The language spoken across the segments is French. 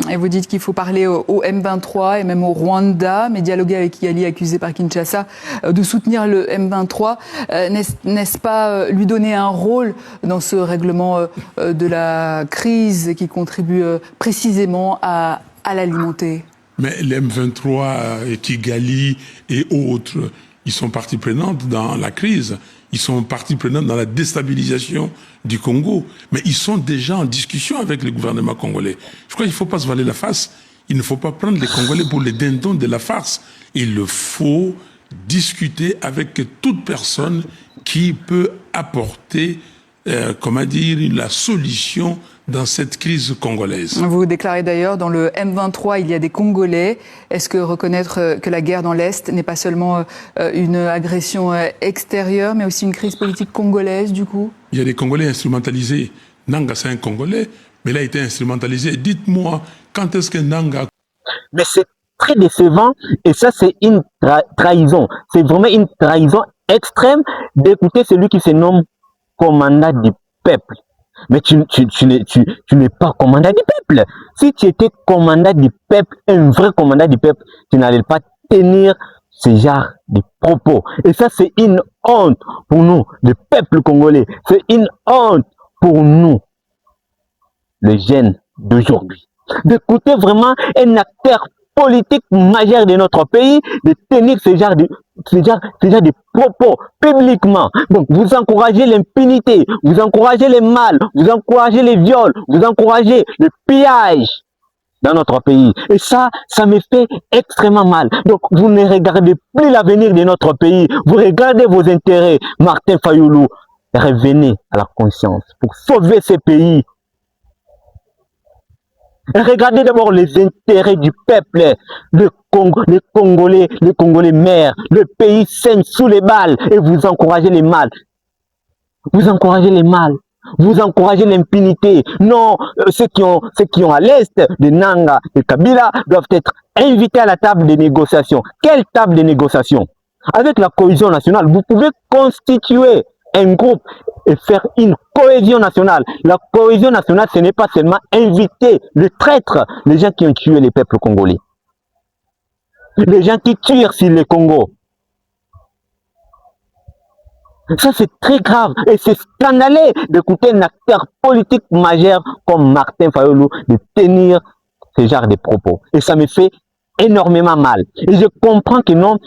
Et vous dites qu'il faut parler au M23 et même au Rwanda, mais dialoguer avec Kigali, accusé par Kinshasa de soutenir le M23. N'est-ce pas lui donner un rôle dans ce règlement de la crise qui contribue précisément à l'alimenter? Mais les M23 et Kigali et autres, ils sont partie prenante dans la crise. Ils sont partie prenante dans la déstabilisation du Congo. Mais ils sont déjà en discussion avec le gouvernement congolais. Je crois qu'il ne faut pas se voiler la face. Il ne faut pas prendre les Congolais pour les dindons de la farce. Il faut discuter avec toute personne qui peut apporter, comment dire, la solution dans cette crise congolaise. Vous déclarez d'ailleurs, dans le M23, il y a des Congolais. Est-ce que reconnaître que la guerre dans l'Est n'est pas seulement une agression extérieure, mais aussi une crise politique congolaise, du coup? Il y a des Congolais instrumentalisés. Nanga, c'est un Congolais, mais il a été instrumentalisé. Dites-moi, quand est-ce que Nanga... Mais c'est très décevant, et ça, c'est une trahison. C'est vraiment une trahison extrême d'écouter celui qui se nomme commandant du peuple. Mais tu n'es pas commandant du peuple. Si tu étais commandant du peuple, un vrai commandant du peuple, tu n'allais pas tenir ce genre de propos. Et ça, c'est une honte pour nous, le peuple congolais. C'est une honte pour nous, les jeunes d'aujourd'hui. D'écouter vraiment un acteur politique majeur de notre pays, de tenir ce genre de propos publiquement. Donc, vous encouragez l'impunité, vous encouragez les mal, vous encouragez les viols, vous encouragez le pillage dans notre pays. Et ça me fait extrêmement mal. Donc, vous ne regardez plus l'avenir de notre pays, vous regardez vos intérêts. Martin Fayoulou, revenez à la conscience pour sauver ce pays. Regardez d'abord les intérêts du peuple, les Congolais mères, le pays saigne sous les balles et vous encouragez les mal. Vous encouragez les mal, vous encouragez l'impunité. Non, ceux qui ont à l'est de Nanga et Kabila doivent être invités à la table de négociation. Quelle table de négociation? Avec la cohésion nationale, vous pouvez constituer un groupe et faire une cohésion nationale. La cohésion nationale, ce n'est pas seulement inviter les traîtres, les gens qui ont tué les peuples congolais, les gens qui tuent sur le Congo. Ça, c'est très grave et c'est scandaleux d'écouter un acteur politique majeur comme Martin Fayoulou de tenir ce genre de propos. Et ça me fait énormément mal. Et je comprends que non,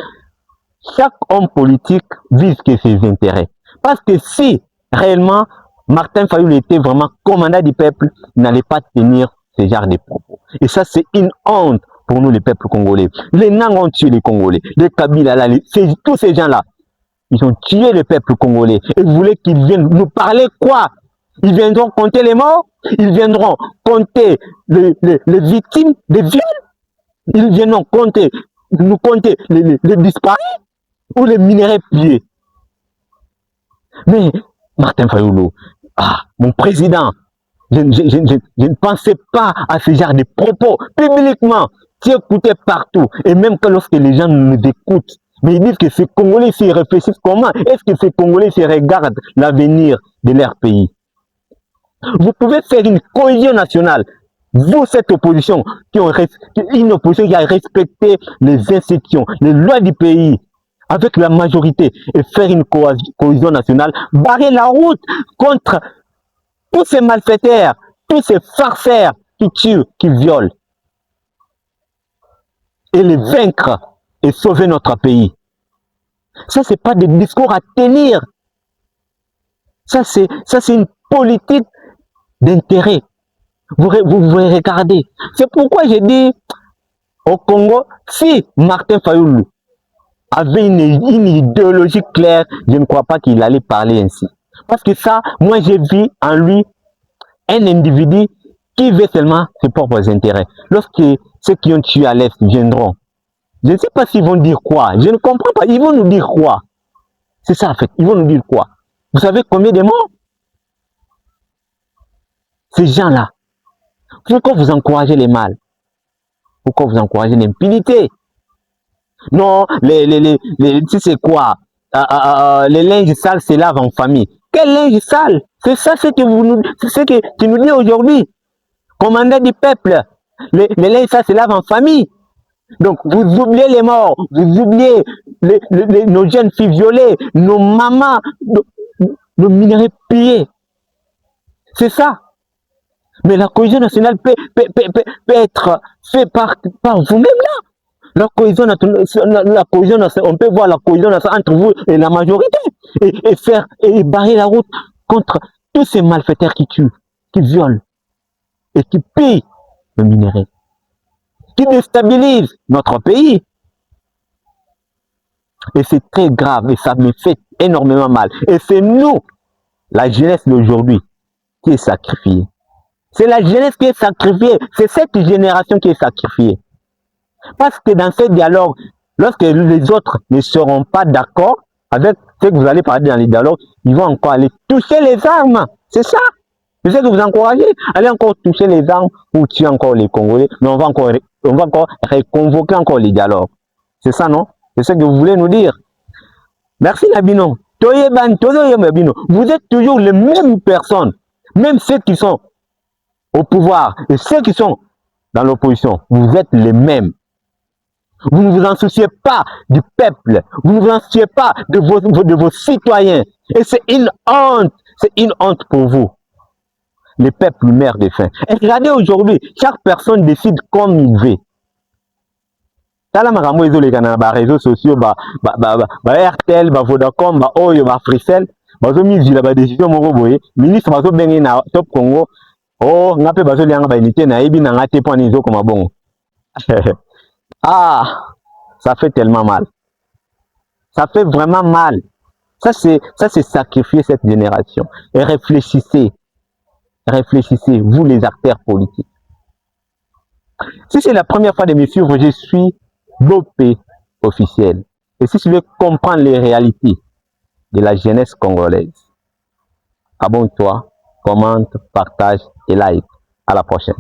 chaque homme politique vise que ses intérêts. Parce que si réellement Martin Fayoulou était vraiment commandant du peuple, il n'allait pas tenir ce genre de propos. Et ça, c'est une honte pour nous, les peuples congolais. Les Nang ont tué les Congolais, les Kabila, tous ces gens-là, ils ont tué le peuple congolais. Et vous voulez qu'ils viennent nous parler quoi? Ils viendront compter les morts? Ils viendront compter les victimes des viols? Ils viendront nous compter les disparus? Ou les minéraux pillés? Mais, Martin Fayoulou, mon président, je ne pensais pas à ce genre de propos publiquement. Tu écoutais partout. Et même que lorsque les gens nous écoutent, mais ils disent que ces Congolais s'y réfléchissent comment? Est-ce que ces Congolais se regardent l'avenir de leur pays? Vous pouvez faire une cohésion nationale. Vous, cette opposition, une opposition qui a respecté les institutions, les lois du pays, avec la majorité, et faire une cohésion nationale, barrer la route contre tous ces malfaiteurs, tous ces farceurs qui tuent, qui violent, et les vaincre et sauver notre pays. Ça, c'est pas des discours à tenir. Ça, c'est une politique d'intérêt. Vous regardez. C'est pourquoi j'ai dit au Congo, si Martin Fayoulou avait une idéologie claire, je ne crois pas qu'il allait parler ainsi. Parce que ça, moi j'ai vu en lui un individu qui veut seulement ses propres intérêts. Lorsque ceux qui ont tué à l'Est viendront, je ne sais pas s'ils vont dire quoi. Je ne comprends pas. Ils vont nous dire quoi? C'est ça en fait. Ils vont nous dire quoi? Vous savez combien de morts? Ces gens-là. Pourquoi vous encouragez les mal? Pourquoi vous encouragez l'impunité? Non, tu sais quoi? Les linges sales se lavent en famille. Quel linge sale? C'est ça ce que tu nous dis aujourd'hui. Commandant du peuple, Les linges, ça se lave en famille. Donc, vous oubliez les morts, vous oubliez nos jeunes filles violées, nos mamans, nos minerais pillés. C'est ça. Mais la cohésion nationale peut être faite par vous-même là. La cohésion nationale, on peut voir la cohésion nationale entre vous et la majorité et barrer la route contre tous ces malfaiteurs qui tuent, qui violent et qui pillent le minerai, qui déstabilisent notre pays. Et c'est très grave et ça me fait énormément mal. Et c'est nous, la jeunesse d'aujourd'hui, qui est sacrifiée. C'est la jeunesse qui est sacrifiée. C'est cette génération qui est sacrifiée. Parce que dans ce dialogue, lorsque les autres ne seront pas d'accord avec ce que vous allez parler dans les dialogues, ils vont encore aller toucher les armes. C'est ça. Je sais que vous encouragez. Allez encore toucher les armes pour tuer encore les Congolais. Mais on va encore reconvoquer encore les dialogues. C'est ça, non? C'est ce que vous voulez nous dire. Merci Nabino. Vous êtes toujours les mêmes personnes. Même ceux qui sont au pouvoir et ceux qui sont dans l'opposition. Vous êtes les mêmes. Vous ne vous en souciez pas du peuple. Vous ne vous en souciez pas de vos citoyens. Et c'est une honte. C'est une honte pour vous. Le peuple meurt de faim. Et regardez aujourd'hui, chaque personne décide comme il veut. Tala makambo ezo leka na ba réseaux sociaux ba RTL, ba Vodacom, ba Oyo, ba Fricel, bazo mizila ba décision moko boye, ministre bazo bengi na Top Congo. Oh, ngape bazo lianga ba unité na yebi na ngate point nizo comme bon. Ah, ça fait tellement mal. Ça fait vraiment mal. Ça c'est sacrifier cette génération. Et réfléchissez, vous les acteurs politiques. Si c'est la première fois de me suivre, je suis Bopé officiel. Et si tu veux comprendre les réalités de la jeunesse congolaise, abonne-toi, commente, partage et like. À la prochaine.